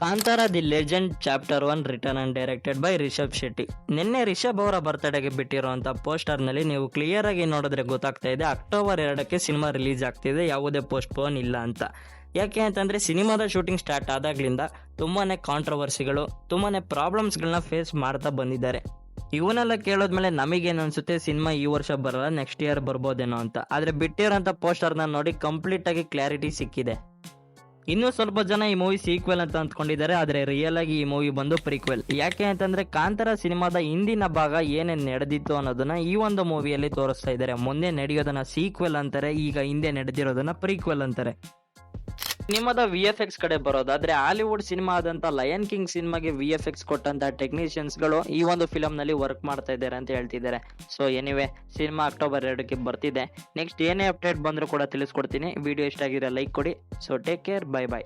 Kantara the legend chapter 1 return and directed by Rishab Shetty. ನಿನ್ನೆ ರಿಷಬ್ ಅವರ ಬರ್ತ್ಡೇಗೆ ಬಿಟ್ಟಿರುವಂಥ ಪೋಸ್ಟರ್ನಲ್ಲಿ ನೀವು ಕ್ಲಿಯರ್ ಆಗಿ ನೋಡಿದ್ರೆ ಗೊತ್ತಾಗ್ತಾ ಇದೆ ಅಕ್ಟೋಬರ್ 2ಕ್ಕೆ ಸಿನಿಮಾ ರಿಲೀಸ್ ಆಗ್ತಿದೆ, ಯಾವುದೇ ಪೋಸ್ಟ್ಪೋನ್ ಇಲ್ಲ ಅಂತ. ಯಾಕೆ ಅಂತಂದರೆ ಸಿನಿಮಾದ ಶೂಟಿಂಗ್ ಸ್ಟಾರ್ಟ್ ಆದಾಗ್ಲಿಂದ ತುಂಬಾ ಕಾಂಟ್ರವರ್ಸಿಗಳು, ತುಂಬಾ ಪ್ರಾಬ್ಲಮ್ಸ್ಗಳನ್ನ ಫೇಸ್ ಮಾಡ್ತಾ ಬಂದಿದ್ದಾರೆ. ಇವನ್ನೆಲ್ಲ ಕೇಳೋದ್ಮೇಲೆ ನಮಗೇನು ಅನ್ಸುತ್ತೆ, ಸಿನಿಮಾ ಈ ವರ್ಷ ಬರಲ್ಲ, ನೆಕ್ಸ್ಟ್ ಇಯರ್ ಬರ್ಬೋದೇನೋ ಅಂತ. ಆದರೆ ಬಿಟ್ಟಿರೋಂಥ ಪೋಸ್ಟರ್ನ ನೋಡಿ ಕಂಪ್ಲೀಟ್ ಆಗಿ ಕ್ಲಾರಿಟಿ ಸಿಕ್ಕಿದೆ. ಇನ್ನೂ ಸ್ವಲ್ಪ ಜನ ಈ ಮೂವಿ ಸೀಕ್ವೆಲ್ ಅಂತ ಅಂದ್ಕೊಂಡಿದ್ದಾರೆ, ಆದರೆ ರಿಯಲ್ ಆಗಿ ಈ ಮೂವಿ ಬಂದು ಪ್ರೀಕ್ವೆಲ್. ಯಾಕೆ ಅಂತಂದ್ರೆ ಕಾಂತಾರ ಸಿನಿಮಾದ ಹಿಂದಿನ ಭಾಗ ಏನೇನು ನಡೆದಿತ್ತು ಅನ್ನೋದನ್ನ ಈ ಒಂದು ಮೂವಿಯಲ್ಲಿ ತೋರಿಸ್ತಾ ಇದ್ದಾರೆ. ಮುಂದೆ ನಡೆಯೋದನ್ನ ಸೀಕ್ವೆಲ್ ಅಂತಾರೆ, ಈಗ ಹಿಂದೆ ನಡೆದಿರೋದನ್ನ ಪ್ರೀಕ್ವೆಲ್ ಅಂತಾರೆ. ಸಿನಿಮಾದ VFX ಕಡೆ ಬರೋದಾದ್ರೆ ಹಾಲಿವುಡ್ ಸಿನಿಮಾ ಆದಂತ ಲಯನ್ ಕಿಂಗ್ ಸಿನಿಮಾಗೆ VFX ಕೊಟ್ಟಂತ ಟೆಕ್ನಿಷಿಯನ್ಸ್ಗಳು ಈ ಒಂದು ಫಿಲಮ್ ನಲ್ಲಿ ವರ್ಕ್ ಮಾಡ್ತಾ ಇದ್ದಾರೆ ಅಂತ ಹೇಳ್ತಿದ್ದಾರೆ. ಸೊ ಎನಿವೆ, ಸಿನಿಮಾ ಅಕ್ಟೋಬರ್ 2ಕ್ಕೆ ಬರ್ತಿದೆ. ನೆಕ್ಸ್ಟ್ ಏನೇ ಅಪ್ಡೇಟ್ ಬಂದರೂ ಕೂಡ ತಿಳಿಸ್ಕೊಡ್ತೀನಿ. ವಿಡಿಯೋ ಇಷ್ಟ ಆಗಿದ್ರೆ ಲೈಕ್ ಕೊಡಿ. So take care, bye bye.